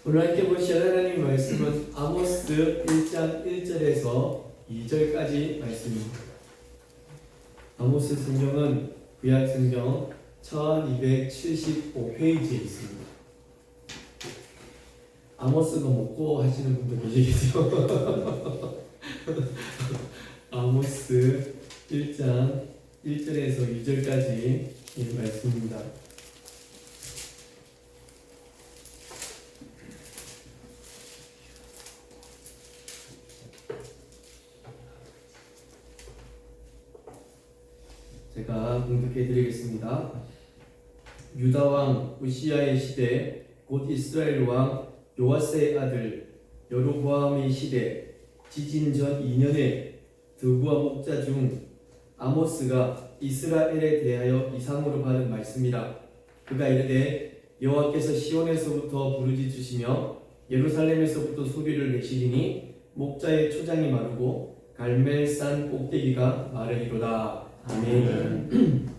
오늘 함께 보실 하나님 말씀은 아모스 1장 1절에서 2절까지 말씀입니다. 아모스 성경은 구약 성경 1275페이지에 있습니다. 아모스가 먹고 하시는 분도 계시겠죠? 아모스 1장 1절에서 2절까지 이 말씀입니다. 제가 공독해 드리겠습니다. 유다 왕 우시야의 시대, 곧 이스라엘 왕 요아스의 아들 여로보암의 시대, 지진 전 2년에 드부와 목자 중 아모스가 이스라엘에 대하여 이상으로 받은 말씀이라. 그가 이르되 여호와께서 시온에서부터 부르짖으시며 예루살렘에서부터 소리를 내시리니 목자의 초장이 마르고 갈멜산 꼭대기가 마르리로다. 아멘.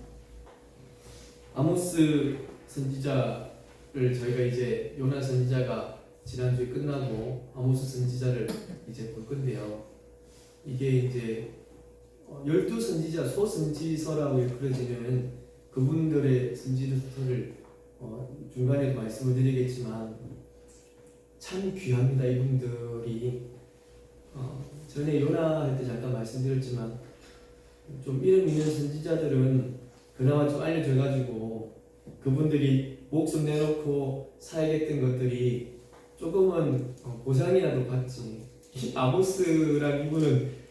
아모스 선지자를 저희가 이제 요나 선지자가 지난주에 끝나고 아모스 선지자를 이제 볼 건데요. 이게 이제 12선지자 소선지서라고 일컬어지는 그분들의 선지서를 중간에도 말씀을 드리겠지만 참 귀합니다. 이분들이 전에 요나 할 때 잠깐 말씀드렸지만 좀 이름 있는 선지자들은 그나마 좀 알려져가지고 그분들이 목숨 내놓고 사역했던 것들이 조금은 보상이라도 받지. 아모스랑 이분은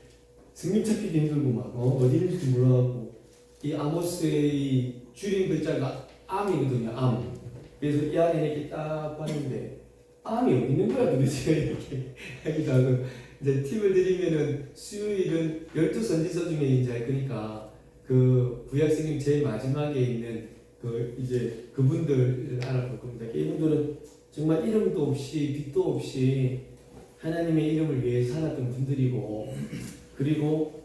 승림 찾기도 힘들고 막 어디 있는지도 몰라갖고 이 아모스의 줄인 글자가 암이거든요. 암. 그래서 이 안에 이렇게 딱 봤는데 암이 어디 있는 거야 도대체 이렇게 하기도 하고. 이제 팁을 드리면은 수요일은 12선지서 중에 이제 그러니까 그 구약성경 제일 마지막에 있는 그 이제 그분들을 알아볼 겁니다. 이분들은 정말 이름도 없이 빛도 없이 하나님의 이름을 위해 살았던 분들이고, 그리고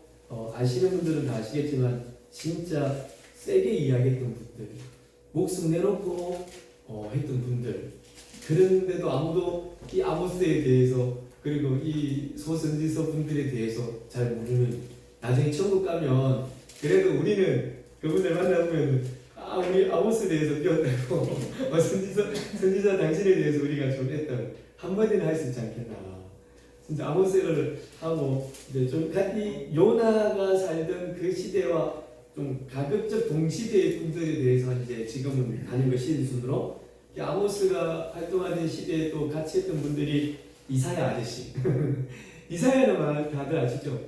아시는 분들은 다 아시겠지만 진짜 세게 이야기했던 분들, 목숨 내놓고 했던 분들. 그런데도 아무도 이 아모스에 대해서 그리고 이 소선지서 분들에 대해서 잘 모르는, 나중에 천국 가면 그래도 우리는 그분들 만나보면 우리 아모스에 대해서 배웠다고 선지자 당신에 대해서 우리가 좀 했다고 한마디는 할 수 있지 않겠나. 진짜 아모스를 하고 이제 좀 이 요나가 살던 그 시대와 좀 가급적 동시대의 분들에 대해서 이제 지금은 가는 것이 순으로 아모스가 활동하던 시대에 또 같이 했던 분들이 이사야 아저씨 이사야는 다들 아시죠?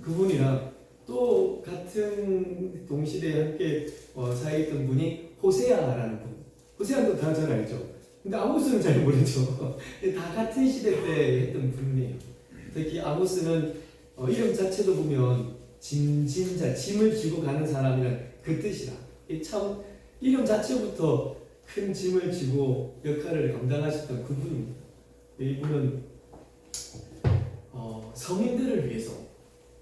그분이랑 또 같은 동시대에 함께 사역했던 분이 호세아라는 분. 호세아도 다 잘 알죠? 근데 아모스는 잘 모르죠. 다 같은 시대 때 했던 분이에요. 특히 아모스는 이름 자체도 보면 짐진자, 짐을 지고 가는 사람이란 그 뜻이라. 참 이름 자체부터 큰 짐을 지고 역할을 감당하셨던 그분입니다. 이분은 서민들을 위해서,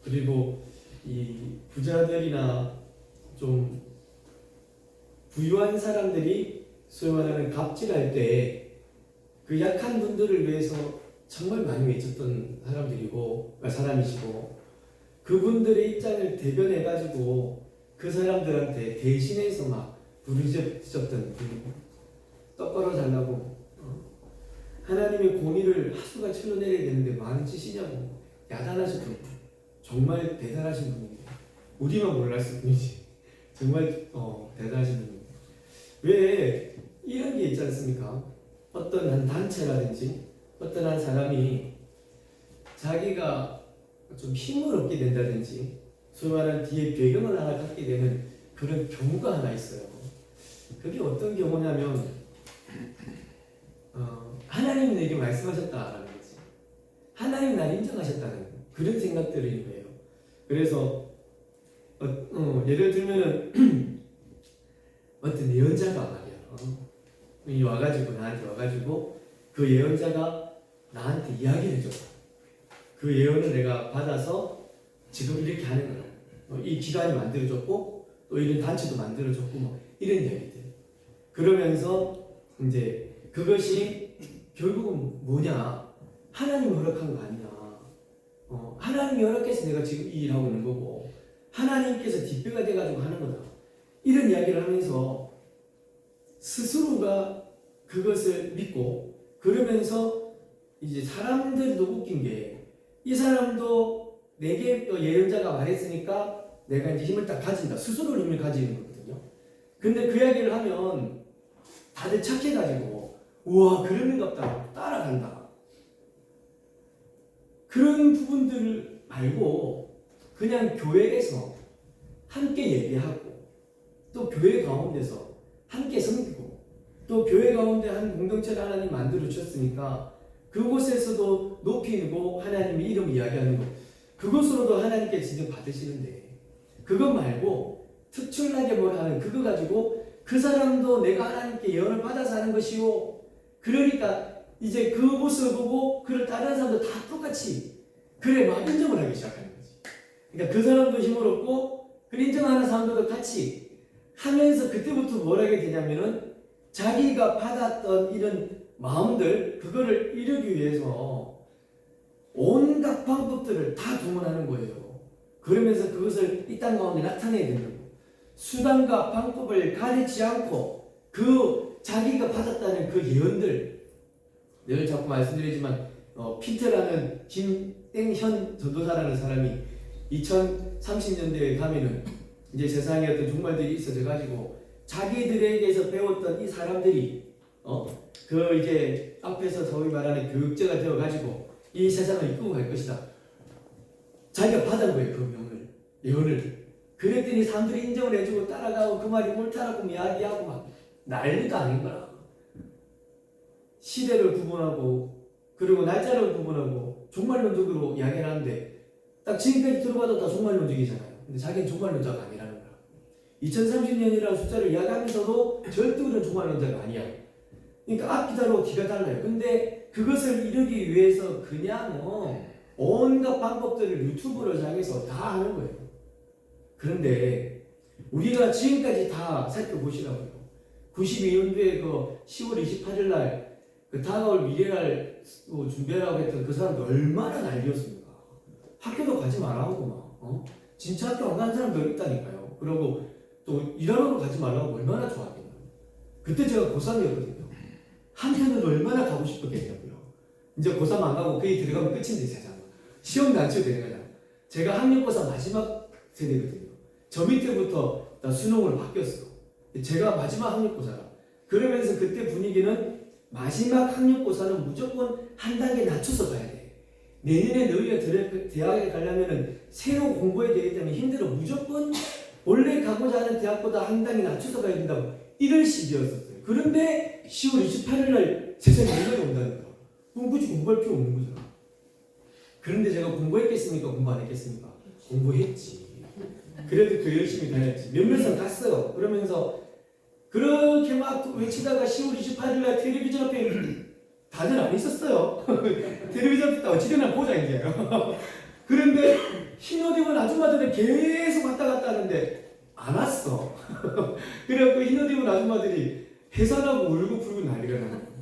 그리고 이 부자들이나 좀 부유한 사람들이 소위 말하는 갑질할 때 그 약한 분들을 위해서 정말 많이 외쳤던 사람이시고, 그분들의 입장을 대변해가지고 그 사람들한테 대신해서 막 부르짖었던 분이고, 똑바로 살라고 하나님의 공의를 하수가 쳐내려야 되는데 많은 짓이냐고 야단하셨던 분. 정말 대단하신 분입니다. 우리만 몰랐을 뿐이지 정말 대단하신 분입니다. 왜 이런 게 있지 않습니까? 어떤 한 단체라든지 어떤 한 사람이 자기가 좀 힘을 얻게 된다든지 소위 말하는 뒤에 배경을 하나 갖게 되는 그런 경우가 하나 있어요. 그게 어떤 경우냐면 하나님이 내게 말씀하셨다라는 거지. 하나님이 나를 인정하셨다는 그런 생각들인 거예요. 그래서 예를 들면은 어떤 예언자가 말이야 나한테 와가지고 그 예언자가 나한테 이야기를 해줬어. 그 예언을 내가 받아서 지금 이렇게 하는 거야. 이 기관이 만들어졌고 또 이런 단체도 만들어졌고 뭐 이런 이야기들. 그러면서 이제 그것이 결국은 뭐냐? 하나님이 허락한 거 아니냐? 하나님이 허락해서 내가 지금 이 일하고 있는 거고 하나님께서 뒷배가 돼가지고 하는 거다. 이런 이야기를 하면서 스스로가 그것을 믿고 그러면서 이제 사람들도 웃긴 게 이 사람도 내게 예언자가 말했으니까 내가 이제 힘을 딱 가진다. 스스로 힘을 가지는 거거든요. 근데 그 이야기를 하면 다들 착해가지고 우와 그러는갑다 따라간다. 그런 부분들 말고 그냥 교회에서 함께 얘기하고 또 교회 가운데서 함께 섬기고 또 교회 가운데 한 공동체를 하나님 만들어 주셨으니까 그곳에서도 높이고 하나님의 이름을 이야기하는 것 그것으로도 하나님께 진정 받으시는데 그것 말고 특출나게 뭘 하는 그거 가지고 그 사람도 내가 하나님께 예언을 받아서 하는 것이요 그러니까 이제 그 모습을 보고 그를 다른 사람도 다 똑같이 그래 막 인정을 하기 시작하는 거지. 그러니까 그 사람도 힘을 얻고 그 인정하는 사람들도 같이 하면서 그때부터 뭘 하게 되냐면은 자기가 받았던 이런 마음들 그거를 이루기 위해서 온갖 방법들을 다 동원하는 거예요. 그러면서 그것을 이 땅 가운데 나타내야 된다고. 수단과 방법을 가리지 않고 그 자기가 받았다는 그 예언들 늘 자꾸 말씀드리지만 피터라는 김땡현 전도사라는 사람이 2030년대에 가면은 이제 세상에 어떤 종말들이 있어져 가지고 자기들에게서 배웠던 이 사람들이 그 이제 앞에서 소위 말하는 교육자가 되어 가지고 이 세상을 이끌고 갈 것이다. 자기가 받은 거예요. 그 명을 예언을. 그랬더니 사람들이 인정을 해주고 따라가고 그 말이 옳다라고 이야기하고 막 난리도 아닌 거라. 시대를 구분하고 그리고 날짜를 구분하고 종말론적으로 이야기를 하는데 딱 지금까지 들어봐도 다 종말론적이잖아요. 근데 자기는 종말론자가 아니라는 거야. 2030년이라는 숫자를 이야기하면서도 절대로 종말론자가 아니야. 그러니까 앞이 다르고 뒤가 달라요. 근데 그것을 이루기 위해서 그냥 온갖 방법들을 유튜브를 장해서 다 하는 거예요. 그런데 우리가 지금까지 다 살펴보시라고요. 92년도에 그 10월 28일 날 그 다가올 미래를 준비하라고 했던 그 사람도 얼마나 난리였습니까? 학교도 가지 말라고 막 진짜 학교 안 가는 사람도 있다니까요. 그리고 또 일하러 가지 말라고 얼마나 좋아하겠나요? 그때 제가 고3이었거든요. 한편으로 얼마나 가고 싶었겠냐고요. 이제 고3 안 가고 거기 들어가면 끝인데 세상. 시험도 안 치고 되는 거잖아. 제가 학력고사 마지막 세대거든요. 저 밑에부터 나 수능으로 바뀌었어. 제가 마지막 학력고사라. 그러면서 그때 분위기는 마지막 학력고사는 무조건 한 단계 낮춰서 가야 돼. 내년에 너희가 대학에 가려면 새로 공부해야 되기 때문에 힘들어. 무조건 원래 가고자 하는 대학보다 한 단계 낮춰서 가야 된다고. 이런 식이었었어요. 그런데 10월 28일 날 세상에 연락이 온다니까. 그럼 굳이 공부할 필요 없는 거잖아. 그런데 제가 공부했겠습니까? 공부 안 했겠습니까? 공부했지. 그래도 더 열심히 다녔지. 몇몇은 갔어요. 그러면서 그렇게 막 외치다가 10월 28일 날 텔레비전 앞에 다들 안 있었어요. 텔레비전 앞에 어찌되나 보자 이제. 그런데 흰 옷 입은 아줌마들은 계속 왔다 갔다 하는데 안 왔어. 그래갖고 흰 옷 입은 아줌마들이 해산하고 울고 불고 난리가 나는 거예요.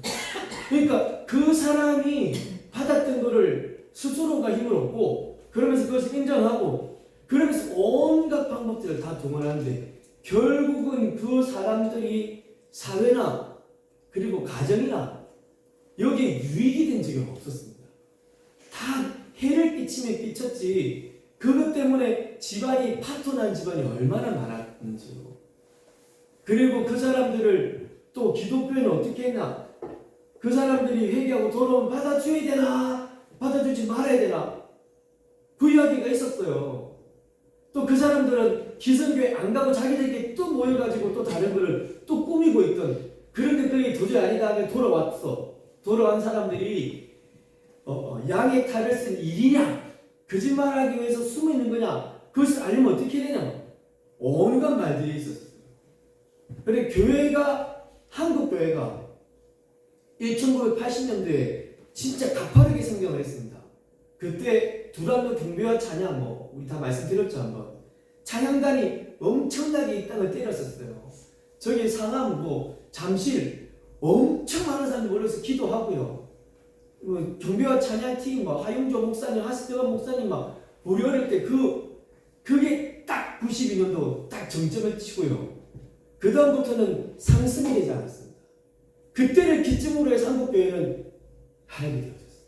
그러니까 그 사람이 받았던 거를 스스로가 힘을 얻고 그러면서 그것을 인정하고 그러면서 온갖 방법들을 다 동원하는데 결국은 그 사람들이 사회나 그리고 가정이나 여기에 유익이 된 적이 없었습니다. 다 해를 끼치면 끼쳤지 그것 때문에 집안이 파토난 집안이 얼마나 많았는지요. 그리고 그 사람들을 또 기독교회는 어떻게 했나? 그 사람들이 회개하고 돌아오면 받아줘야 되나? 받아주지 말아야 되나? 그 이야기가 있었어요. 또 그 사람들은 기성교회 안 가고 자기들끼리 또 모여가지고 또 다른 거를 또 꾸미고 있던 그런데 그게 도저히 아니다 하면 돌아왔어. 돌아온 사람들이 양의 탈을 쓴 일이냐? 거짓말하기 위해서 숨어 있는 거냐? 그것을 알면 어떻게 되냐? 온갖 말들이 있었어요. 그런데 교회가 한국 교회가 1980년도에 진짜 가파르게 성장을 했습니다. 그때 두란노 경배와 찬양 우리 다 말씀드렸죠 한번. 찬양단이 엄청나게 이 땅을 때렸었어요. 저기 상암 잠실 엄청 많은 사람들이 몰려서 기도하고요. 뭐 경배와 찬양팀, 막 하용조 목사님, 하스대원 목사님 막 우리 어릴 때 그게 딱 92년도 딱 정점을 치고요. 그 다음부터는 상승이 되지 않았습니다. 그때를 기점으로 해서 한국교회는 하락이 되어졌어요.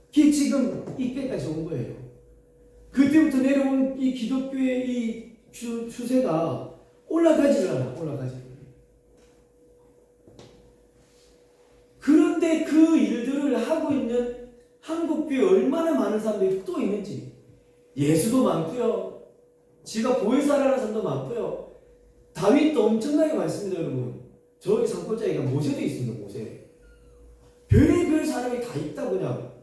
그게 지금 이때까지 온 거예요. 그때부터 내려온 이 기독교의 이 추세가 올라가지를 않아. 그런데 그 일들을 하고 있는 한국교회 얼마나 많은 사람들이 또 있는지. 예수도 많고요. 지가 보혜사라는 사람도 많고요. 다윗도 엄청나게 많습니다, 여러분. 저기 산골짜기가 모세도 있습니다, 모세. 별의별 사람이 다 있다, 그냥.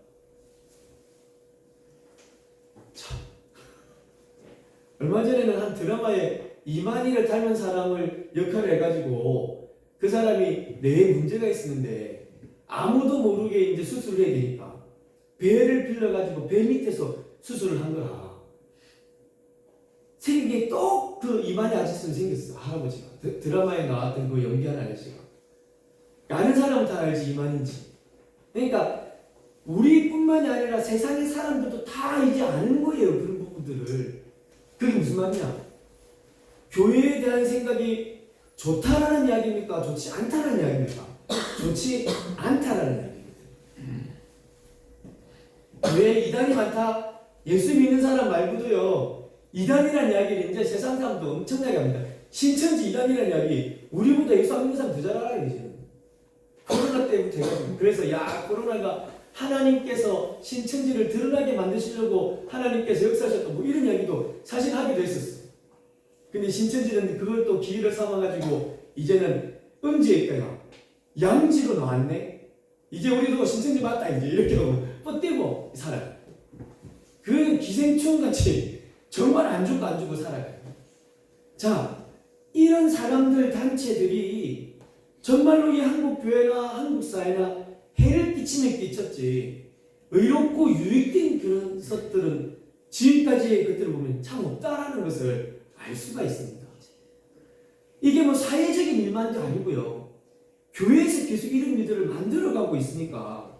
참. 얼마 전에는 한 드라마에 이만희를 닮은 사람을 역할을 해가지고 그 사람이 뇌에 문제가 있었는데 아무도 모르게 이제 수술을 해야 되니까 배를 빌려가지고 배 밑에서 수술을 한 거야. 생긴 게 또 그 이만희 아저씨는 생겼어, 할아버지가. 드라마에 나왔던 그 연기하는 아저씨가. 아는 사람은 다 알지, 이만인지. 그러니까 우리뿐만이 아니라 세상의 사람들도 다 이제 아는 거예요, 그런 부분들을. 그게 무슨 말이냐? 교회에 대한 생각이 좋다라는 이야기입니까? 좋지 않다라는 이야기입니까? 좋지 않다라는 이야기입니다. 왜 이단이 많다? 예수 믿는 사람 말고도요, 이단이라는 이야기를 이제 세상 사람도 엄청나게 합니다. 신천지 이단이라는 이야기, 우리보다 예수 안 믿는 사람 더 잘 알아요, 이제는. 코로나 때부터 해가지고. 그래서, 코로나가 하나님께서 신천지를 드러나게 만드시려고 하나님께서 역사하셨던 뭐 이런 이야기도 사실 하기도 했었어. 근데 신천지는 그걸 또 기회를 삼아가지고 이제는 음지했다가 양지로 나왔네? 이제 우리도 신천지 맞다, 이제 이렇게 하고 뻗대고 살아요. 그 기생충같이 정말 안 죽고 살아가요. 자, 이런 사람들, 단체들이 정말로 이 한국 교회나 한국 사회나 해를 끼치면 끼쳤지, 의롭고 유익된 그런 것들은 지금까지의 것들을 보면 참 없다라는 것을 알 수가 있습니다. 이게 뭐 사회적인 일만도 아니고요, 교회에서 계속 이런 일들을 만들어가고 있으니까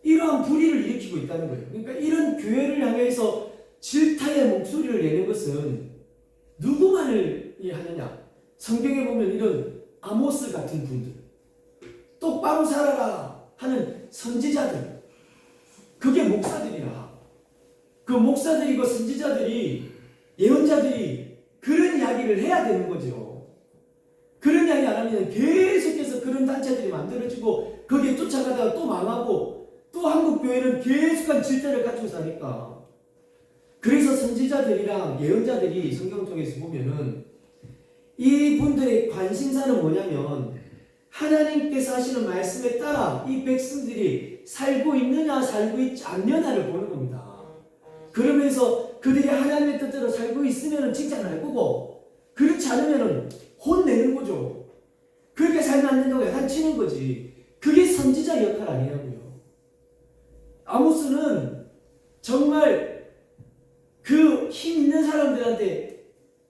이러한 불의를 일으키고 있다는 거예요. 그러니까 이런 교회를 향해서 질타의 목소리를 내는 것은 누구만을 하느냐? 성경에 보면 이런 아모스 같은 분들, 똑바로 살아라 하는 선지자들, 그게 목사들이야. 그 목사들이고 선지자들이, 예언자들이 그런 이야기를 해야 되는 거죠. 그런 이야기 안 하면 계속해서 그런 단체들이 만들어지고 거기에 쫓아가다가 또 망하고 또 한국교회는 계속한 질타를 가지고 사니까. 그래서 선지자들이랑 예언자들이 성경 쪽에서 보면은 이분들의 관심사는 뭐냐면 하나님께서 하시는 말씀에 따라 이 백성들이 살고 있느냐 살고 있지 않느냐를 보는 겁니다. 그러면서 그들이 하나님의 뜻대로 살고 있으면 칭찬할 거고 그렇지 않으면 혼내는 거죠. 그렇게 살면 안 된다고 야단치는 거지. 그게 선지자 역할 아니냐고요. 아모스는 정말 그 힘 있는 사람들한테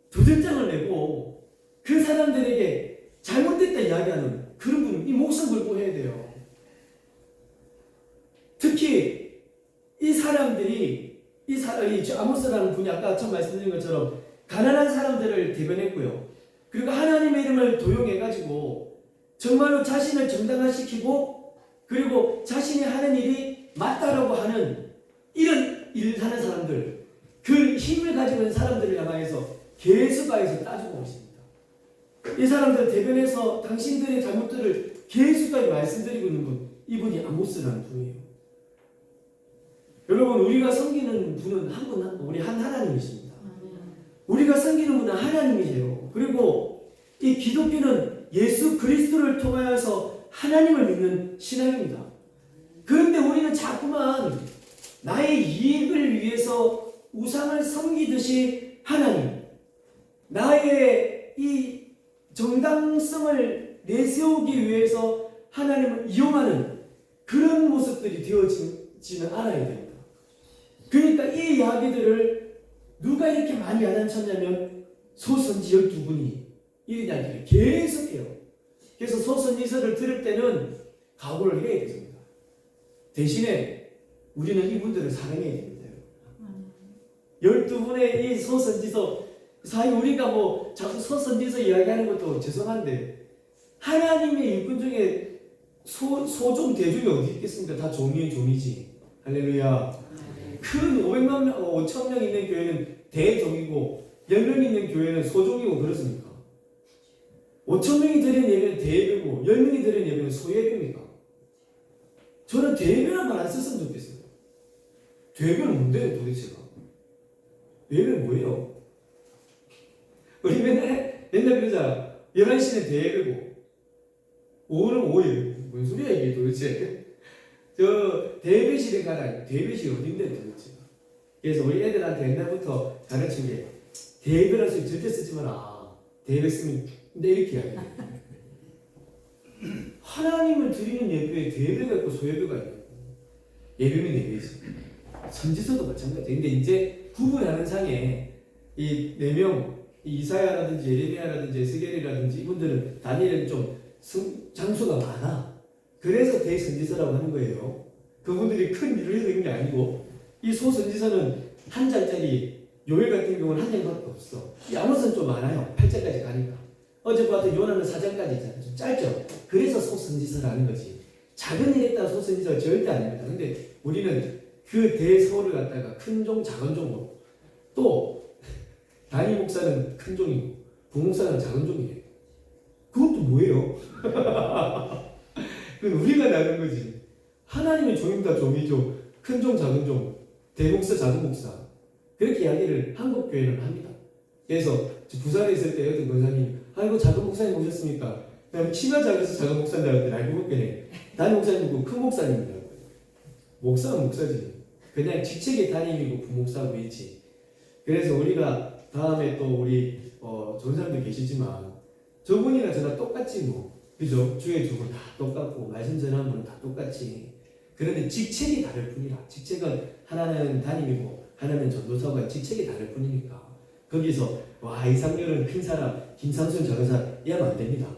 도전장을 내고 그 사람들에게 잘못됐다 이야기하는 그런 분, 이 목숨 걸고 해야 돼요. 특히 이 사람들이, 아모스라는 분이 아까 처음 말씀드린 것처럼 가난한 사람들을 대변했고요. 그리고 하나님의 이름을 도용해가지고 정말로 자신을 정당화시키고 그리고 자신이 하는 일이 맞다라고 하는 이런 일을 하는 사람들, 그 힘을 가지고 있는 사람들을 향해서 계속해서 따지고 있습니다. 이 사람들 대변해서 당신들의 잘못들을 계속까지 말씀드리고 있는 분, 이분이 아모스라는 분이에요. 여러분, 우리가 섬기는 분은 우리 한 하나님이십니다. 우리가 섬기는 분은 하나님이세요. 그리고 이 기독교는 예수 그리스도를 통하여서 하나님을 믿는 신앙입니다. 그런데 우리는 자꾸만 나의 이익을 위해서 우상을 섬기듯이 하나님, 나의 이 정당성을 내세우기 위해서 하나님을 이용하는 그런 모습들이 되어지는 않아야 됩니다. 그러니까 이 이야기들을 누가 이렇게 많이 야단쳤냐면 소선지 12분이 이런 이야기를 계속해요. 그래서 소선지서를 들을 때는 각오를 해야 됩니다. 대신에 우리는 이분들을 사랑해야 됩니다. 12분의 이 소선지서, 사실 우리가 뭐 자꾸 소선지서 이야기하는 것도 죄송한데 하나님의 일꾼 중에 소종 대종이 어디 있겠습니까? 다 종이의 종이지. 할렐루야. 큰 500만 명, 5천 명 있는 교회는 대종이고 10명 있는 교회는 소종이고 그렇습니까? 5천 명이 드린 예배는 대예배고 10명이 드린 예배는 소예배입니까? 저는 대예배란 말 안 썼으면 좋겠어요. 대예배는 뭔데요 도대체가? 예배는 뭐예요? 우리 맨날 그러잖아. 11시는 대예배고 오후는 오예배고 뭔 소리야 이게 도대체? 저 대예배실에 가라. 대예배실이 어딘데 도대체? 그래서 우리 애들한테 옛날부터 가르친 게 대예배라는 소리 절대 쓰지 마라. 대예배 쓰면 근데 이렇게 이야기해. 하나님을 드리는 예배에 대예배가 있고 소예배가 있고 예배는 예배지. 선지서도 마찬가지. 근데 이제 구분하는 상에 이 4명 이사야라든지 예레미야라든지 에스겔이라든지 이분들은 다니엘은 좀 장수가 많아. 그래서 대선지서라고 하는 거예요. 그분들이 큰 일을 해서 그런 게 아니고 이 소선지서는 한 장짜리 요엘 같은 경우는 한 장밖에 없어. 이 아모스는 좀 많아요. 8장까지 가니까. 어제 봤던 요나는 4장까지 있잖아요. 좀 짧죠. 그래서 소선지서라는 거지. 작은 일 했다 소선지서가 절대 아닙니다. 근데 우리는 그 대서를 갖다가 큰 종, 작은 종으로 또 단임 목사는 큰 종이고 부목사는 작은 종이에요. 그것도 뭐예요? 그건 우리가 나는 거지. 하나님의 종입니다. 종이죠. 큰 종, 작은 종, 대목사, 작은 목사. 그렇게 이야기를 한국 교회는 합니다. 그래서 부산에 있을 때 어떤 권사님, 아이고 작은 목사님 오셨습니까? 그냥 키가 작아서 작은 목사인 줄 알았더니 알고 보니 단임 목사님이고 큰 목사님입니다. 목사는 목사지. 그냥 직책의 단임이고 부목사고 있지. 그래서 우리가 다음에 또 우리 좋은 사람들 계시지만 저분이나 저나 똑같지 뭐. 그죠? 주의 두 분 다 똑같고 말씀 전하는 분은 다 똑같지. 그런데 직책이 다를 뿐이라. 직책은 하나는 단임이고 하나는 전도사가 직책이 다를 뿐이니까 거기서 와 이상렬은 큰 사람, 김상순 작은 사람 이하면 안 됩니다.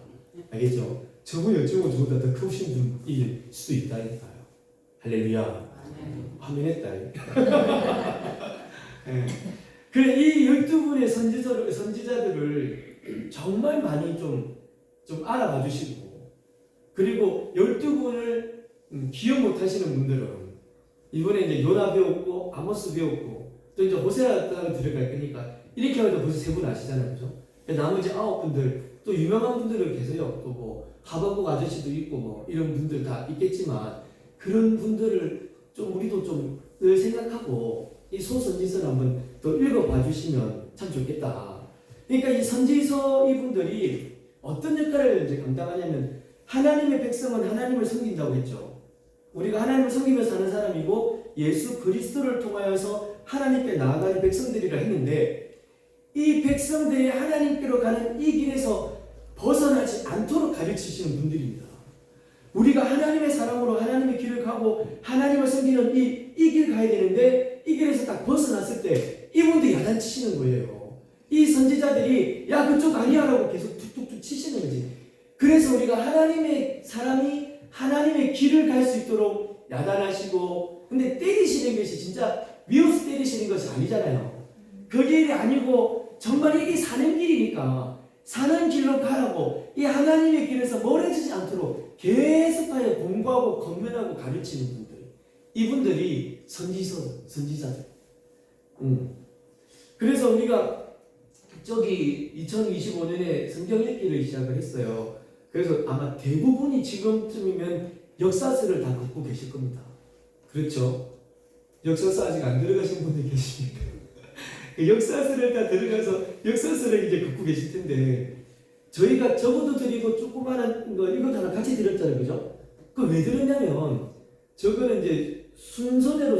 알겠죠? 저분이 어쩌고 저보다 더 크신 분일 수도 있다니까요. 할렐루야. 화면했다. 네. 그래 이 12분의 선지자들을 정말 많이 좀 알아봐 주시고 그리고 12분을 기억 못 하시는 분들은 이번에 이제 요나 배웠고 아모스 배웠고 또 이제 호세아가 들어갈 거니까 이렇게 하면 벌써 3분 아시잖아요. 그죠? 나머지 9분들 또 유명한 분들은 계세요. 또 뭐 하박국 아저씨도 있고 뭐 이런 분들 다 있겠지만 그런 분들을 좀 우리도 좀 늘 생각하고 이 소선지서를 한번 더 읽어봐 주시면 참 좋겠다. 그러니까 이 선지서 이분들이 어떤 역할을 이제 감당하냐면 하나님의 백성은 하나님을 섬긴다고 했죠. 우리가 하나님을 섬기며 사는 사람이고 예수 그리스도를 통하여서 하나님께 나아가는 백성들이라 했는데 이 백성들이 하나님께로 가는 이 길에서 벗어나지 않도록 가르치시는 분들입니다. 우리가 하나님의 사람으로 하나님의 길을 가고 하나님을 섬기는 이 길 가야 되는데 이 길에서 딱 벗어났을 때 이분들이 야단치시는 거예요. 이 선지자들이 야 그쪽 아니야 라고 계속 툭툭툭 치시는 거지. 그래서 우리가 하나님의 사람이 하나님의 길을 갈 수 있도록 야단하시고 근데 때리시는 것이 진짜 미워서 때리시는 것이 아니잖아요. 그 길이 아니고 정말 이게 사는 길이니까 사는 길로 가라고 이 하나님의 길에서 멀어지지 않도록 계속하여 공부하고 권면하고 가르치는 분들 이분들이 선지자들. 그래서 우리가 저기 2025년에 성경 읽기를 시작을 했어요. 그래서 아마 대부분이 지금쯤이면 역사서를 다 긋고 계실 겁니다. 그렇죠? 역사서 아직 안 들어가신 분들 계십니까? 역사서를 다 들어가서 역사서를 이제 긋고 계실 텐데 저희가 저것도 드리고 조그마한 거 이거 다 같이 드렸잖아요. 그죠? 그 왜 드렸냐면 저거는 이제 순서대로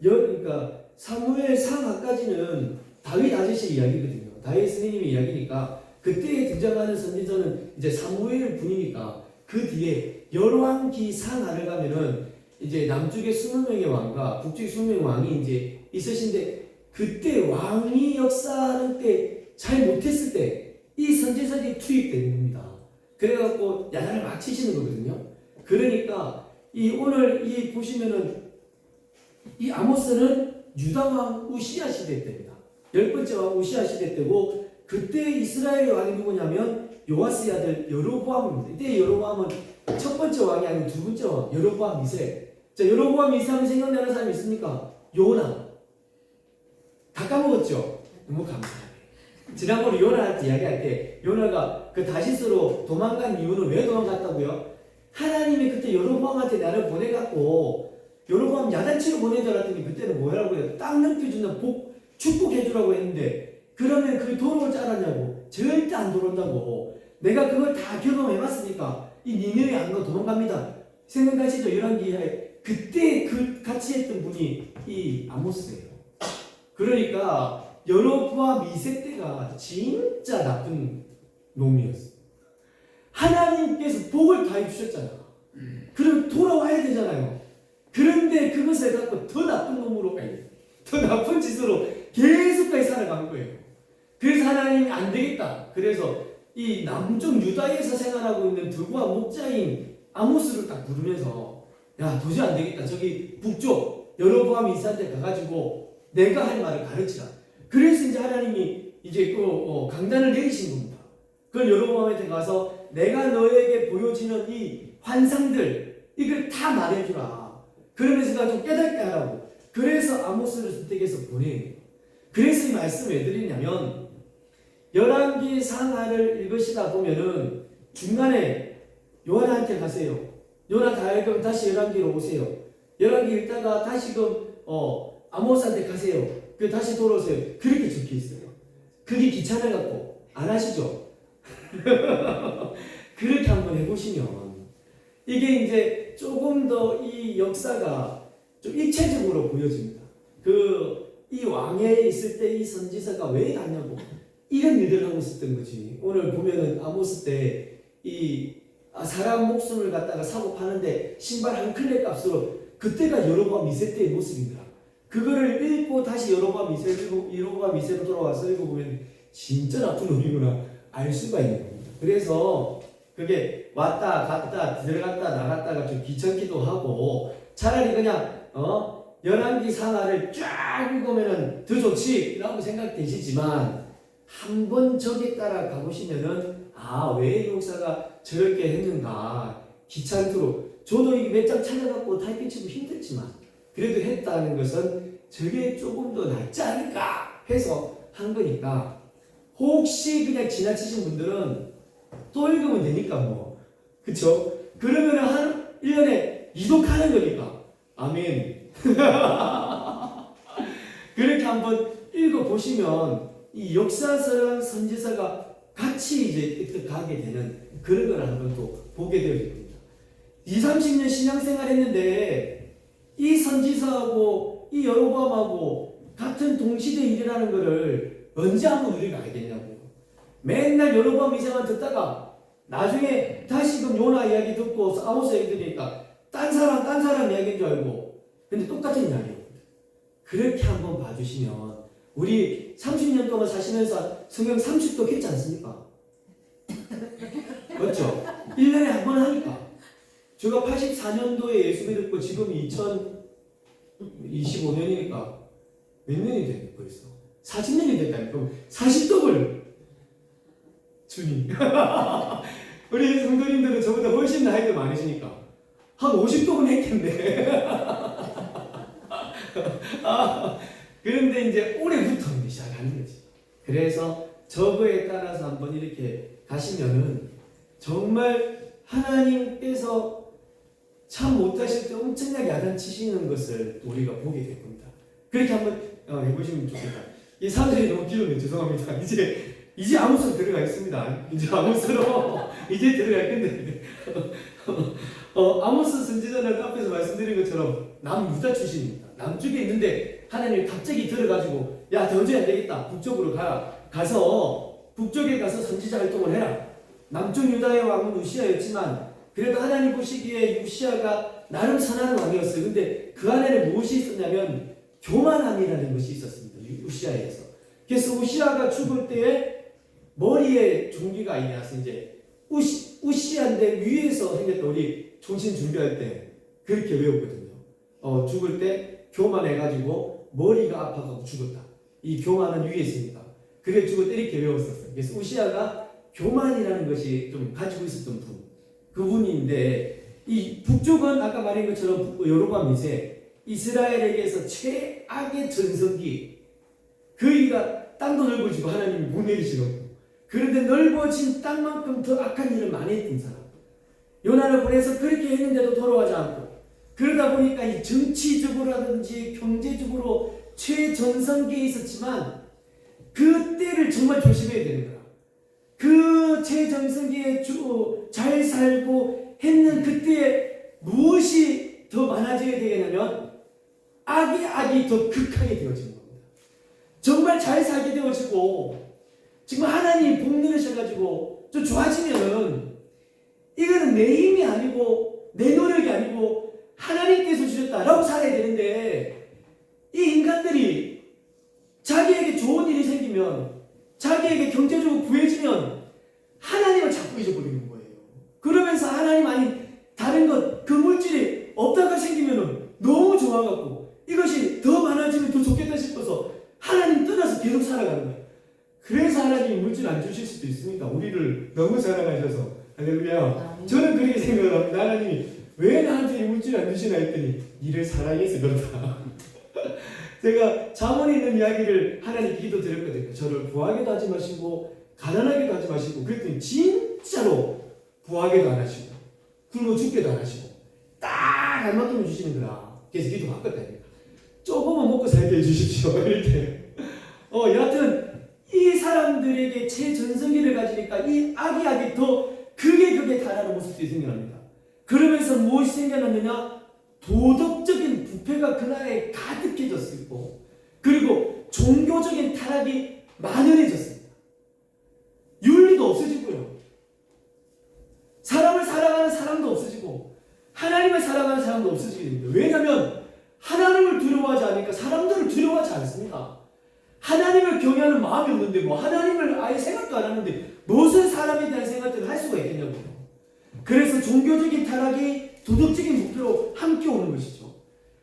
그러니까 사무엘 상하까지는 다윗 아저씨 이야기거든요. 다윗 스님의 이야기니까 그때 등장하는 선지서는 이제 사무엘 분이니까 그 뒤에 열왕기 상하를 가면은 이제 남쪽에 20명의 왕과 북쪽에 20명의 왕이 이제 있으신데 그때 왕이 역사하는 때 잘 못했을 때 이 선지서들이 투입되는 겁니다. 그래갖고 야단을 막 치시는 거거든요. 그러니까 이 오늘 이 보시면은 이 아모스는 유다 왕 우시야 시대 때입니다. 10번째 왕 우시야 시대 때고 그때 이스라엘의 왕이 누구냐면 요아스의 아들 여로보암입니다. 이때 여로보암은 첫 번째 왕이 아니고 두 번째 왕 여로보암 2세. 자, 여로보암 2세 하면 생각나는 사람이 있습니까? 요나. 다 까먹었죠? 너무 감사해요. 지난번에 요나한테 이야기할 때 요나가 그 다시스로 도망간 이유는 왜 도망갔다고요? 하나님이 그때 여로보암한테 나를 보내갖고 여로보암 야단치러 보낸 줄 알았더니 그때는 뭐라고 해요? 땅 넘겨준다 축복해주라고 했는데 그러면 그게 돌아올 줄 알았냐고. 절대 안 돌아온다고. 내가 그걸 다 경험해봤으니까 이 니느웨 안 가 도망갑니다. 생각하시죠? 열왕기하에 그때 그 같이 했던 분이 이 아모스예요. 그러니까 여로보암 2세 때가 진짜 나쁜 놈이었어. 하나님께서 복을 다 주셨잖아. 그럼 돌아와야 되잖아요. 그런데 그것을 갖고 더 나쁜 놈으로, 더 나쁜 짓으로 계속까지 살아간 거예요. 그래서 하나님이 안 되겠다. 그래서 이 남쪽 유다에서 생활하고 있는 두부와 목자인 아모스를 딱 부르면서 야 도저히 안 되겠다. 저기 북쪽 여로보암 2세한테 가가지고 내가 할 말을 가르치라. 그래서 이제 하나님이 이제 강단을 내리신 겁니다. 그걸 여로보암한테 가서 내가 너에게 보여지는 이 환상들 이걸 다 말해주라. 그러면서 내가 좀 깨닫게 하라고. 그래서 아모스를 선택해서 보내요. 그래서 이 말씀을 왜 드리냐면 열왕기 상하를 읽으시다 보면은 중간에 요나한테 가세요. 요나 다 읽으면 다시 열왕기로 오세요. 열왕기 읽다가 다시금 아모스한테 가세요. 그 다시 돌아오세요. 그렇게 적혀 있어요. 그게 귀찮아갖고 안 하시죠? 그렇게 한번 해보시면 이게 이제 조금 더 이 역사가 좀 입체적으로 보여집니다. 이 왕에 있을 때 이 선지자가 왜 갔냐고 이런 일들을 하고 있었던 거지. 오늘 보면은 아모스 때 이 사람 목숨을 갖다가 사고 파는데 신발 한 클레 값으로 그때가 여로보암 2세 때의 모습입니다. 그거를 읽고 다시 여로보암 2세로 돌아와서 읽어보면 진짜 나쁜 놈이구나 알 수가 있는 겁니다. 그래서 그게 왔다 갔다 들어갔다 나갔다가 좀 귀찮기도 하고 차라리 그냥 열왕기 상하를 쫙 읽으면은 더 좋지라고 생각되시지만 한번 저기 따라 가보시면은 왜 이 목사가 저렇게 했는가 귀찮도록 저도 이게 몇 장 찾아갖고 타이핑 치고 힘들지만 그래도 했다는 것은 저게 조금 더 낫지 않을까 해서 한 거니까 혹시 그냥 지나치신 분들은 또 읽으면 되니까 뭐 그쵸? 그러면 한 1년에 이독하는 거니까 아멘. 그렇게 한번 읽어보시면 이 역사서랑 선지서가 같이 이제 가게 되는 그런 걸 한번 또 보게 되어질 겁니다. 20-30년 신앙생활 했는데 이 선지서하고 이 여로보암하고 같은 동시대 일이라는 거를 언제 한번 우리가 알겠냐고. 맨날 여로보암 2세만 듣다가 나중에 다시금 요나 이야기 듣고 아모스 이야기 들으니까 딴 사람 이야기인 줄 알고 근데 똑같은 이야기예요. 그렇게 한번 봐주시면 우리 30년 동안 사시면서 성경 30도 했지 않습니까? 맞죠? 1년에 한 번 하니까 제가 84년도에 예수 믿었고 지금이 2025년이니까 몇 년이 됐네 벌써 40년이 됐다니까 40dob을 주님 우리 성도님들은 저보다 훨씬 나이가 많으시니까 한 50dob은 했겠네. 그런데 이제 올해부터 이제 시작하는 거지. 그래서 저거에 따라서 한번 이렇게 가시면은 정말 하나님께서 참 못하실 때 엄청나게 야단치시는 것을 우리가 보게 될 겁니다. 그렇게 한번 해보시면 좋겠다. 이 사람들이 너무 길었네요. 죄송합니다. 이제 아모스로 들어가 있습니다. 이제 아모스로 이제 들어갈 건데 아모스 선지자는 앞에서 말씀드린 것처럼 남유다 출신입니다. 남쪽에 있는데 하나님이 갑자기 들어가지고 야 도저히 안 되겠다. 북쪽으로 가서 북쪽에 가서 선지자 활동을 해라. 남쪽 유다의 왕은 우시아였지만 그래도 하나님 보시기에 우시아가 나름 선한 왕이었어요. 근데 그 안에는 무엇이 있었냐면 교만함이라는 것이 있었습니다. 우시아에서. 그래서 우시아가 죽을 때에 머리에 종기가 있나서 이제 우시아인데 위에서 생겼던 우리 종신 준비할 때 그렇게 외웠거든요. 죽을 때 교만해가지고 머리가 아파가지고 죽었다. 이 교만은 위에 있으니까. 그래 죽을 때 이렇게 외웠었어요. 그래서 우시아가 교만이라는 것이 좀 가지고 있었던 분, 그분인데 이 북쪽은 아까 말한 것처럼 여로보암 2세 이스라엘에게서 최악의 전성기, 그이가 땅도 넓어지고 하나님이 못 내리시고, 그런데 넓어진 땅만큼 더 악한 일을 많이 했던 사람, 요나를 보내서 그렇게 했는데도 돌아가지 않고, 그러다 보니까 이 정치적으로라든지 경제적으로 최전성기에 있었지만 그때를 정말 조심해야 되는 거야. 그 최전성기에 잘 살고 했는 그때에 무엇이 더 많아져야 되겠냐면 악이 더 극하게 되어지는 겁니다. 정말 잘 살게 되어지고 정말 하나님이 복 내리셔가지고 좀 좋아지면은 이거는 내 힘이 아니고 내 노력이 아니고 하나님께서 주셨다라고 살아야 되는데, 이 인간들이 자기에게 좋은 일이 생기면, 자기에게 경제적으로 구해지면 하나님을 자꾸 잊어버리는 거예요. 그러면서 하나님 아닌 다른 것, 그 물질이 없다가 생기면 너무 좋아갖고 이것이 더 많아지면 더 좋겠다 싶어서 하나님 떠나서 계속 살아가는 거예요. 그래서 하나님이 물질 안 주실 수도 있습니다. 우리를 너무 사랑하셔서. 할렐루야. 저는 그렇게 생각을 합니다. 하나님이 왜 나한테 이 물질 안 주시나 했더니 니를 사랑해서 그렇다. 제가 잠언에 있는 이야기를 하나님께 기도드렸거든요. 저를 부하게도 하지 마시고 가난하게도 하지 마시고, 그랬더니 진짜로 부하게도 안 하시고 굶어 죽게도 안 하시고 딱 알맞게만 주시는 거라. 그래서 기도 바꿨다니까. 조금만 먹고 살게 해주십시오. 이렇게. 여하튼 이 사람들에게 최전성기를 가지니까 이 악이 더 극에 달하는 모습들이 생겨납니다. 그러면서 무엇이 생겨났느냐? 도덕적인 부패가 그 나라에 가득해졌고, 그리고 종교적인 타락이 만연해졌습니다. 윤리도 없어지고요. 사람을 사랑하는 사람도 없어지고 하나님을 사랑하는 사람도 없어지게 됩니다. 왜냐하면 하나님을 두려워하지 않으니까 사람들을 두려워하지 않습니다. 하나님을 경외하는 마음이 없는데 하나님을 아예 생각도 안 하는데 무슨 사람에 대한 생각들을 할 수가 있겠냐고요. 그래서 종교적인 타락이 도덕적인 목표로 함께 오는 것이죠.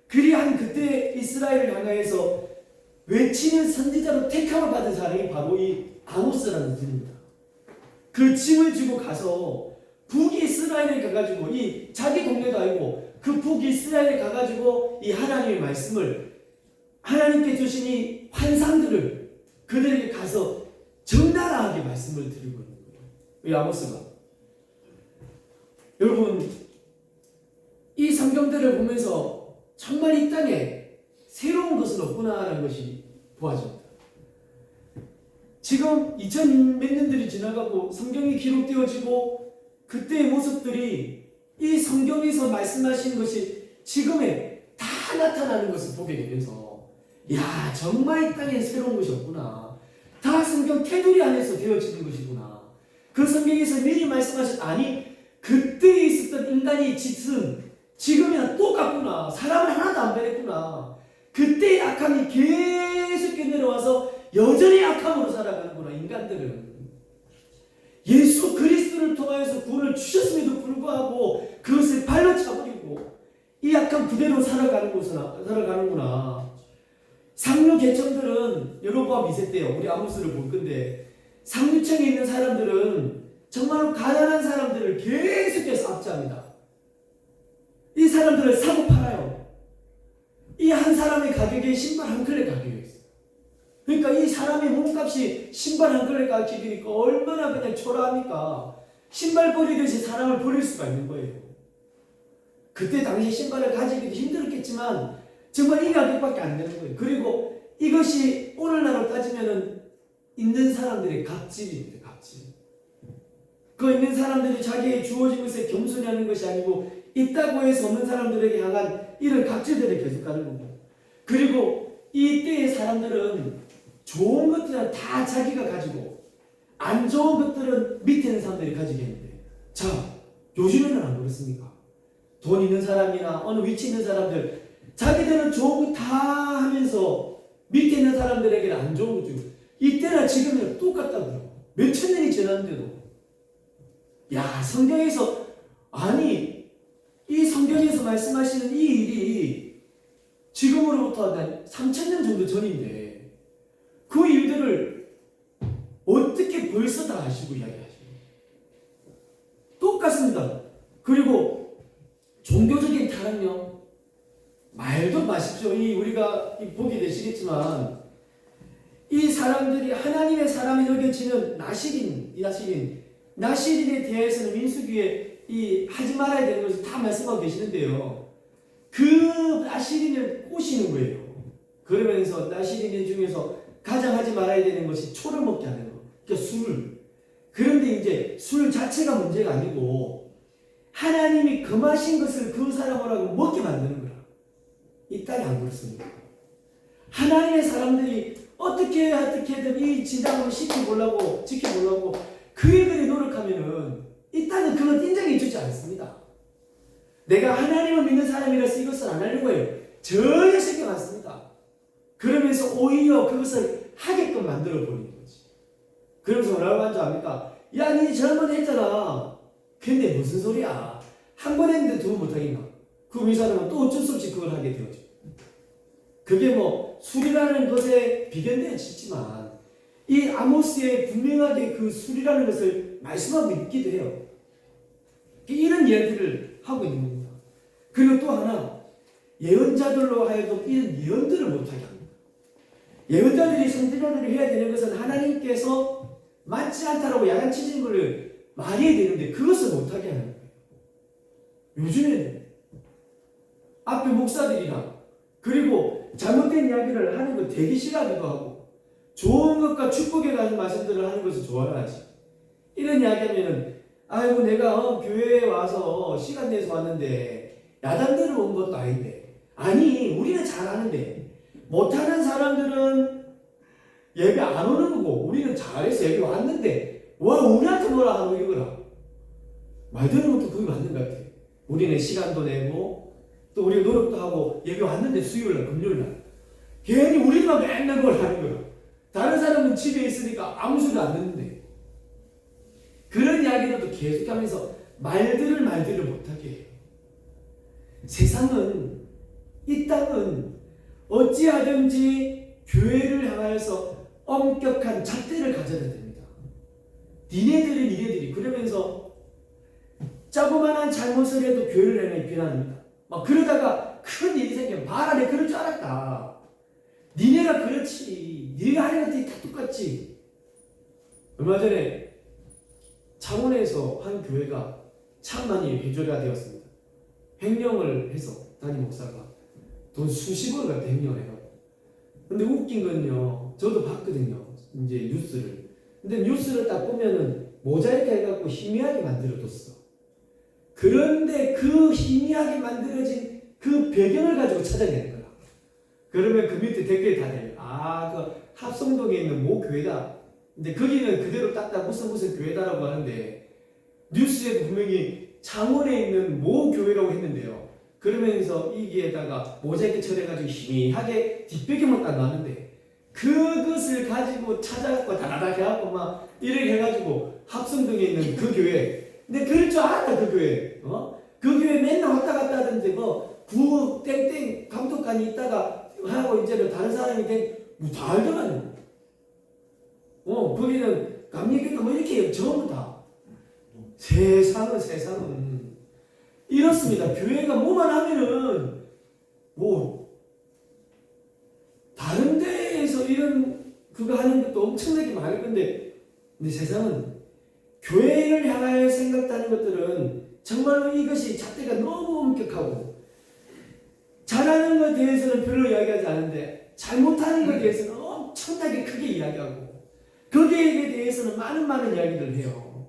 그리한 그때 이스라엘을 향하여서 외치는 선지자로 택함을 받은 사람이 바로 이 아모스라는 분입니다. 그 짐을 지고 가서 북이스라엘에 가가지고, 이 자기 동네도 아니고 그 북이스라엘에 가가지고 이 하나님의 말씀을, 하나님께 주신 이 환상들을 그들에게 가서 적나라하게 말씀을 드리고 있는 거예요. 이 아모스가. 여러분, 이 성경들을 보면서 정말 이 땅에 새로운 것은 없구나라는 것이 보아집니다. 지금 2000몇 년들이 지나가고 성경이 기록되어지고 그때의 모습들이 이 성경에서 말씀하신 것이 지금에 다 나타나는 것을 보게 되면서, 야, 정말 이 땅에 새로운 것이 없구나. 다 성경 테두리 안에서 되어지는 것이구나. 그 성경에서 미리 말씀하신, 아니 그때에 있었던 인간의 짓은 지금이랑 똑같구나. 사람을 하나도 안 변했구나. 그때의 악함이 계속 내려와서 여전히 악함으로 살아가는구나. 인간들은 예수 그리스도를 통하여서 구원을 주셨음에도 불구하고 그것을 발로 차버리고 이 악함 그대로 살아가는구나. 상류 계층들은 여로보암 2세 때요, 우리 아모스를 볼 건데, 상류층에 있는 사람들은 정말로 가난한 사람들을 계속해서 압제합니다. 이 사람들을 사고 팔아요. 이 한 사람의 가격이 신발 한 켤레 가격이 있어요. 그러니까 이 사람의 몸값이 신발 한 켤레 가격이니까 얼마나 그냥 초라합니까? 신발 버리듯이 사람을 버릴 수가 있는 거예요. 그때 당시 신발을 가지기도 힘들었겠지만 정말 이 가격밖에 안 되는 거예요. 그리고 이것이 오늘날로 따지면은 있는 사람들의 갑질입니다. 갑질. 그 있는 사람들이 자기의 주어진 것에 겸손히 하는 것이 아니고 있다고 해서 없는 사람들에게 향한 이런 갑질들을 계속 가는 거고, 그리고 이때의 사람들은 좋은 것들은 다 자기가 가지고 안 좋은 것들은 밑에 있는 사람들이 가지게 했는데, 자, 요즘에는 안 그렇습니까? 돈 있는 사람이나 어느 위치 있는 사람들, 자기들은 좋은 거 다 하면서 밑에 있는 사람들에게는 안 좋은 거 주고, 이때나 지금이나 똑같다고요. 몇천 년이 지났는데도. 야, 성경에서, 아니 이 성경 성경에서 말씀하시는 이 일이 지금으로부터 한 3000년 정도 전인데 그 일들을 어떻게 벌써 다 아시고 이야기하시고 똑같습니다. 그리고 종교적인 타락요 말도 마십시오. 우리가 보게 되시겠지만 이 사람들이 하나님의 사람이 여겨지는 나시린에 대해서는 민수기에 하지 말아야 되는 것을 다 말씀하고 계시는데요. 그 나시린을 꼬시는 거예요. 그러면서 나시린 중에서 가장 하지 말아야 되는 것이 초를 먹게 하는 거. 그러니까 술. 그런데 이제 술 자체가 문제가 아니고 하나님이 금하신 것을 그 사람으로 먹게 만드는 거라. 이 땅이 안 그렇습니다. 하나님의 사람들이 어떻게든 이 지장을 지켜보려고 그들이 노력하면은 이 땅은 그건 인정해 주지 않습니다. 내가 하나님을 믿는 사람이라서 이것을 안 하려고 해요. 전혀 신경 안 씁니다. 그러면서 오히려 그것을 하게끔 만들어 버리는 거지. 그러면서 뭐라고 하는 줄 압니까? 야, 니 저번 했잖아. 근데 무슨 소리야? 한 번 했는데 두 번 못하겠나? 그럼 이 사람은 또 어쩔 수 없이 그걸 하게 되었죠. 그게 뭐 술이라는 것에 비견되어지지만 이 아모스에 분명하게 그 술이라는 것을 말씀하고 있기도 해요. 이런 이야기를 하고 있는 겁니다. 그리고 또 하나 예언자들로 하여금 이런 예언들을 못하게 합니다. 예언자들이 선지자들이 해야 되는 것은 하나님께서 맞지 않다라고 야단치는 것을 말해야 되는데 그것을 못하게 하는 거예요. 요즘에는 앞에 목사들이나 그리고 잘못된 이야기를 하는 거 되게 싫어하기도 하고 좋은 것과 축복에 관한 말씀들을 하는 것을 좋아하지. 이런 이야기하면은 아이고 내가 교회에 와서 시간 내서 왔는데 야단들을 온 것도 아닌데 아니 우리는 잘하는데 못하는 사람들은 예배 안 오는 거고 우리는 잘해서 예배 왔는데 와 우리한테 뭐라 하고 이거라. 말 되는 것도 그게 맞는 것 같아요. 우리는 시간도 내고 또 우리가 노력도 하고 예배 왔는데 수요일날 금요일날 괜히 우리만 맨날 뭘 하는 거야. 다른 사람은 집에 있으니까 아무 소리도 안 듣는데 그런 이야기들도 계속하면서 말들을 못하게 해요. 세상은 이 땅은 어찌하든지 교회를 향하여서 엄격한 잣대를 가져야 됩니다. 니네들이 그러면서 자그마한 잘못을 해도 교회를 향해 비난합니다. 막 그러다가 큰 일이 생기면 봐라 내가 그럴 줄 알았다. 니네가 그렇지. 니네가 하는 것들이 다 똑같지. 얼마 전에 창원에서 한 교회가 참 많이 회조가 되었습니다. 횡령을 해서 담임 목사가 돈 수십억을 갖다 횡령을 해요. 근데 웃긴 건요. 저도 봤거든요. 이제 뉴스를. 근데 뉴스를 딱 보면은 모자이크 해갖고 희미하게 만들어뒀어. 그런데 그 희미하게 만들어진 그 배경을 가지고 찾아내는 거야. 그러면 그 밑에 댓글이 다 달려. 그 합성동에 있는 모 교회다. 근데 거기는 그대로 딱딱 무슨 교회다라고 하는데 뉴스에도 분명히 창원에 있는 모 교회라고 했는데요. 그러면서 이기에다가 모자이크 처리해가지고 희미하게 뒷배경만 딱 나왔는데 그것을 가지고 찾아갖고 다다닥 해갖고 막 이렇게 해가지고 합성동에 있는 그 교회. 근데 그럴 줄 알았다 그 교회. 그 교회 맨날 왔다 갔다 하던데 구호 땡땡 감독관이 있다가 하고 이제는 다른 사람이 다 알더만. 거기는 감리교도 뭐 이렇게 전부 다. 세상은 이렇습니다. 교회가 뭐만 하면은 다른 데에서 이런 그거 하는 것도 엄청나게 많을 건데 세상은 교회를 향하여 생각하는 것들은 정말로 이것이 잣대가 너무 엄격하고 잘하는 것에 대해서는 별로 이야기하지 않는데 잘못하는 것에 대해서는 엄청나게 크게 이야기하고 거기에 대해서는 많은 이야기를 해요.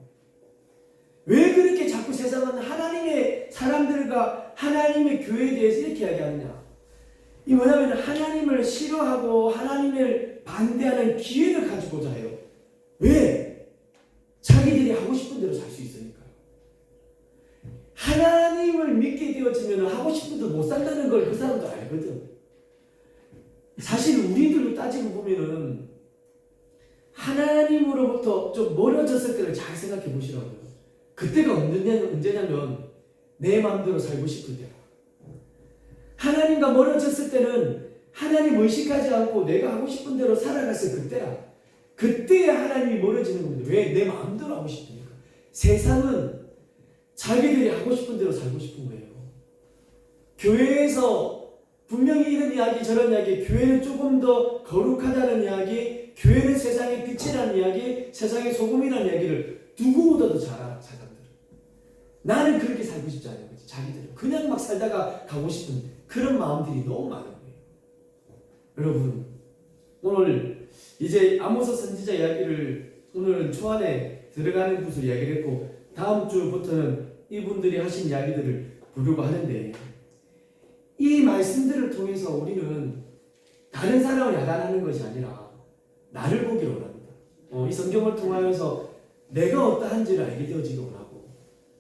왜 그렇게 자꾸 세상은 하나님의 사람들과 하나님의 교회에 대해서 이렇게 이야기하느냐. 이 뭐냐면 하나님을 싫어하고 하나님을 반대하는 기회를 가지고자 해요. 왜? 자기들이 하고 싶은 대로 살 수 있으니까요. 하나님을 믿게 되어지면 하고 싶은 대로 못 산다는 걸 그 사람도 알거든. 사실 우리들로 따지고 보면은 하나님으로부터 좀 멀어졌을 때를 잘 생각해 보시라고요. 그때가 언제냐면 내 마음대로 살고 싶을 때라. 하나님과 멀어졌을 때는 하나님 의식하지 않고 내가 하고 싶은 대로 살아갔을 그때야. 그때에 하나님이 멀어지는 겁니다. 왜? 내 마음대로 하고 싶으니까. 세상은 자기들이 하고 싶은 대로 살고 싶은 거예요. 교회에서 분명히 이런 이야기 저런 이야기, 교회는 조금 더 거룩하다는 이야기, 교회는 세상의 빛이라는 이야기, 세상의 소금이라는 이야기를 누구보다도 잘 알아, 사람들은. 나는 그렇게 살고 싶지 않은 거지, 자기들은. 그냥 막 살다가 가고 싶은 그런 마음들이 너무 많은 거예요. 여러분, 오늘 이제 아모스 선지자 이야기를 오늘은 초안에 들어가는 곳으로 이야기를 했고, 다음 주부터는 이분들이 하신 이야기들을 보려고 하는데, 이 말씀들을 통해서 우리는 다른 사람을 야단하는 것이 아니라 나를 보기를 원합니다. 이 성경을 통하여서 내가 어떠한지를 알게 되어지기 원하고,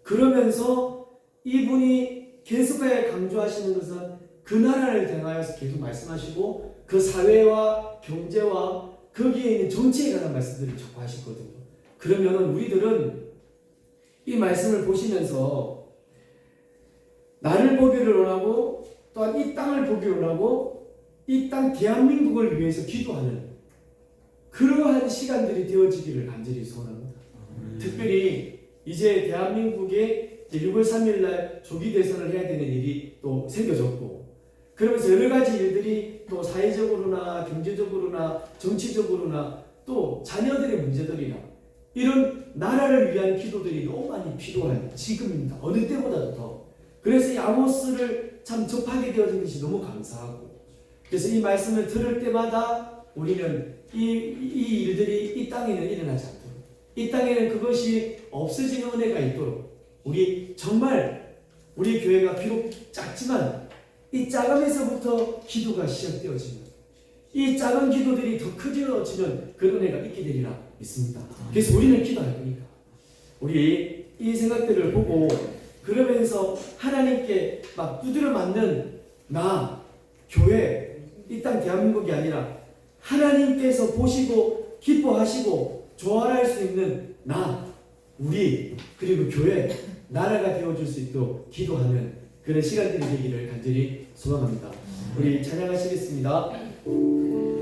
그러면서 이분이 계속하여 강조하시는 것은 그 나라를 향하여서 계속 말씀하시고 그 사회와 경제와 거기에 있는 정치에 관한 말씀들을 자꾸 하시거든요. 그러면 우리들은 이 말씀을 보시면서 나를 보기를 원하고, 또한 이 땅을 보기를 원하고, 이 땅 대한민국을 위해서 기도하는 그러한 시간들이 되어지기를 간절히 소원합니다. 특별히 이제 대한민국에 6월 3일 날 조기 대선을 해야 되는 일이 또 생겨졌고, 그러면서 여러 가지 일들이 또 사회적으로나 경제적으로나 정치적으로나 또 자녀들의 문제들이나 이런 나라를 위한 기도들이 너무 많이 필요한 지금입니다. 어느 때보다도 더. 그래서 이 아모스를 참 접하게 되어진 것이 너무 감사하고, 그래서 이 말씀을 들을 때마다 우리는 이 일들이 이 땅에는 일어나지 않도록, 이 땅에는 그것이 없어지는 은혜가 있도록, 우리 정말 우리 교회가 비록 작지만 이 작음에서부터 기도가 시작되어지면, 이 작은 기도들이 더 커져지면 그 은혜가 있게 되리라 믿습니다. 그래서 우리는 기도할 거니까 우리 이 생각들을 보고, 그러면서 하나님께 막 두드려 맞는 나, 교회, 이 땅 대한민국이 아니라 하나님께서 보시고 기뻐하시고 좋아할 수 있는 나, 우리, 그리고 교회, 나라가 되어줄 수 있도록 기도하는 그런 시간들이 되기를 간절히 소망합니다. 우리 찬양하시겠습니다.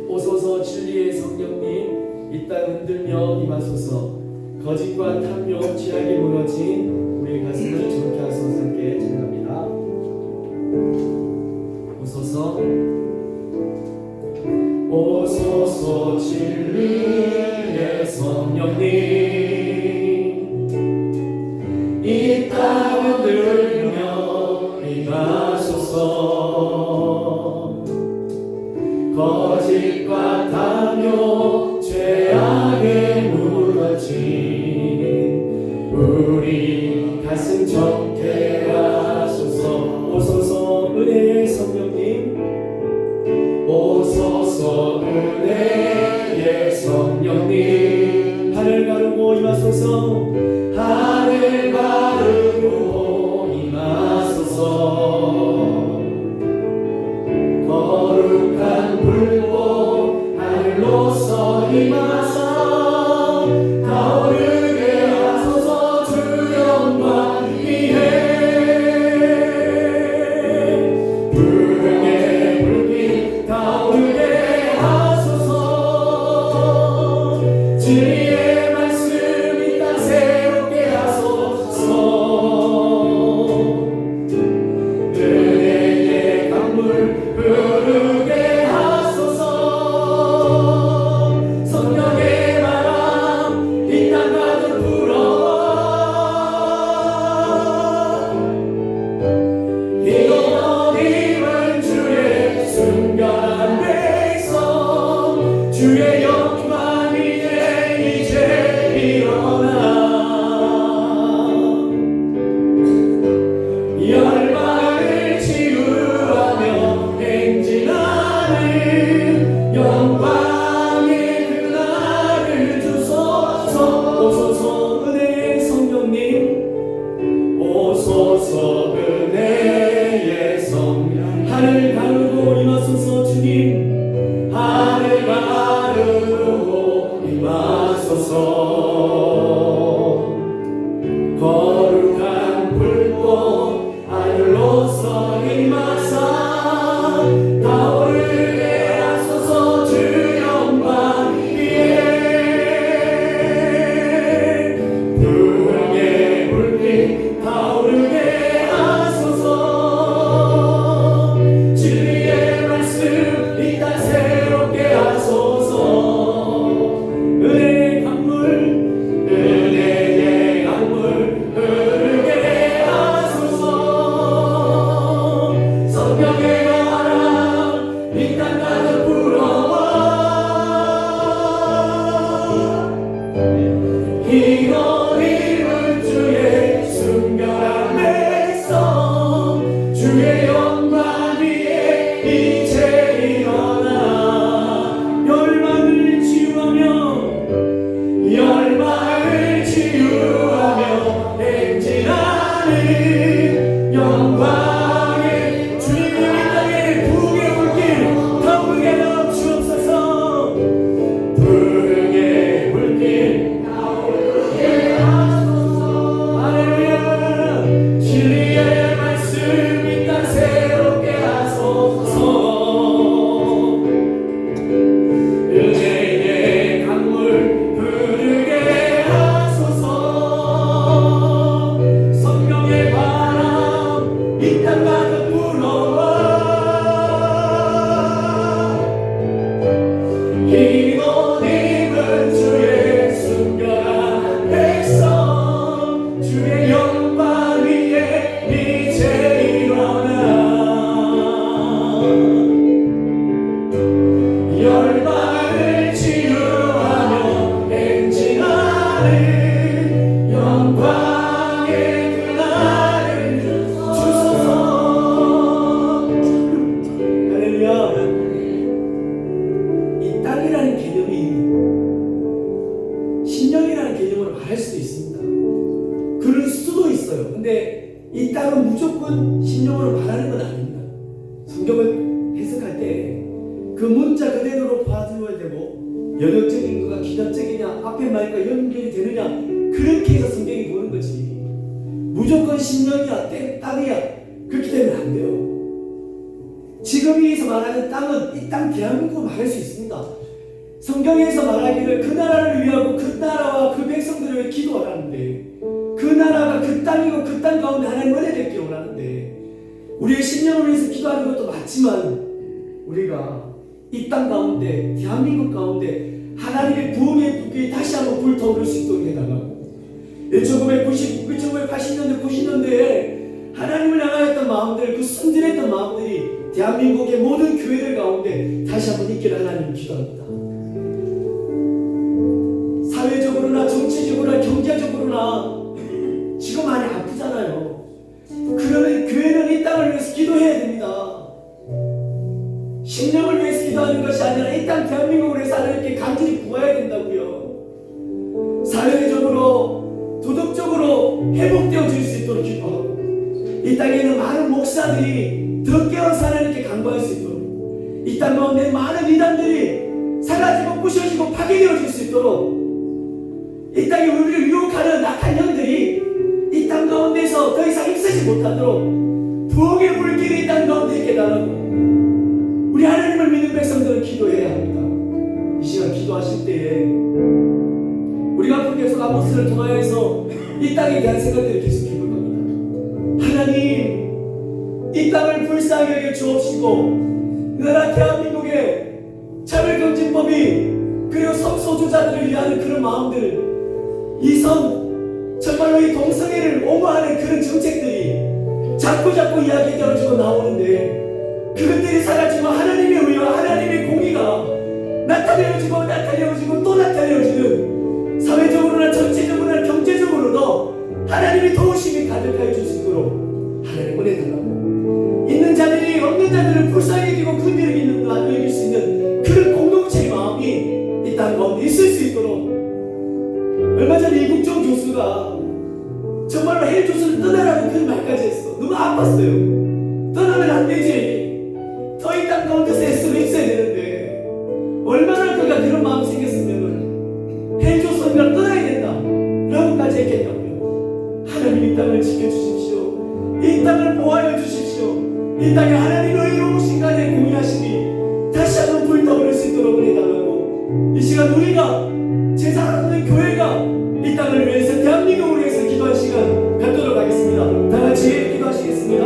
오소서 진리의 성령님, 이 땅 흔들며 임하소서. 거짓과 탐욕, 죄악이 무너진 우리의 가슴을 정케 하소서. 함께 찬양합니다. 오소서, 오소서 진리의 성령님, 이 땅 흔들며 임하소서. 거짓과 탐욕, 죄악에 무너진 우리 가슴 정케 하소서. 오소서 은혜의 성령님, 오소서 은혜의 성령님, 하늘 가르고 임하소서. 하늘 가르고 임하소서. 거룩한 불꽃 하늘로서 임하사 타오르게 하소서. 주 영광 위에 하는 건 아닙니다. 성경을 해석할 때 그 문자 그대로 봐줘야 되고 연역적인 거가 기납적이냐 앞에 말과 연결이 되느냐 그렇게 해서 성경이 보는 거지 무조건 신령이야 땅이야 그렇게 되면 안 돼요. 지금 여기서 말하는 땅은 이 땅 대한민국을 말할 수 있습니다. 성경에서 말하기를 그 나라를 위하고 그 나라와 그 백성들을 위해 기도하라는데 그 나라가 그 땅이고 그 땅 가운데 하나님 은혜 뵙기를 원하는데 우리의 신령을 위해서 기도하는 것도 맞지만 우리가 이 땅 가운데 대한민국 가운데 하나님의 부흥의 불길이 다시 한번 불타오를 수 있도록 해달라고 1980년대 90년대에 하나님을 향하였던 마음들 그 순진했던 마음들이 대한민국의 모든 교회들 가운데 다시 한번 있기를 하나님 기도합니다. 사회적으로나 정치적으로나 경제적으로나 지금 많이 아프잖아요. 그러면 교회는 이 땅을 위해서 기도해야 됩니다. 신령을 위해서 기도하는 것이 아니라 이 땅 대한민국을 위해서 하나님께 간절히 구해야 된다고요. 사회적으로 도덕적으로 회복되어질 수 있도록 기도하고 이 땅에 있는 많은 목사들이 더 깨어서 하나님께 간구할 수 있도록 이 땅 가운데 많은 이단들이 사라지고 부셔지고 파괴되어질 수 있도록 이 땅에 우리를 유혹하는 악한 영들이 이 땅 가운데서 더 이상 힘쓰지 못하도록 부흥의 불길이 이 땅 가운데 있게 달라고 우리 하나님을 믿는 백성들은 기도해야 합니다. 이 시간 기도하실 때에 우리가 앞으로 계속 아모스를 통하여서 이 땅에 대한 생각들을 계속 해볼 겁니다. 하나님 이 땅을 불쌍히 여겨 주옵시고 나라 대한민국의 차별금지법이 그리고 성소수자들을 위하는 그런 마음들 이성 정말로 이 동성애를 옹호하는 그런 정책들이 자꾸 이야기되어지고 나오는데 그것들이 사라지고 하나님의 의와 하나님의 공의가 나타내어지고 또 나타내어지는 사회적으로나 정치적으로나 경제적으로도 하나님의 도우심이 가득하여 줄 수 있도록 하나님 은혜 달라고 있는 자들이 없는 자들을 불쌍히 여기고 긍휼히 여길 수 있는 그런 공동체의 마음이 이 땅 가운데 있을 수 있도록 얼마 전에 이국종 교수가 정말로 헬 교수를 떠나라고 그 말까지 했어. 너무 아팠어요. 떠나면 안 되지. 더 이 땅 가운데서 애쓰고 있어야 되는데 얼마나 그가 그런 마음이 생겼으면 헬 교수님이랑 떠나야 된다 라고까지 했겠냐고요. 하나님 이 땅을 지켜주십시오. 이 땅을 보호하여 주십시오. 이 땅에 하나님의 의로우신 간에 공의하시니 다시 한번 불타오를 수 있도록 은혜달라고 이 시간 우리가 제사하는 교회가 이 땅을 위해서 대한민국을 위해서 기도한 시간 갖도록 하겠습니다. 다 같이 기도하시겠습니다.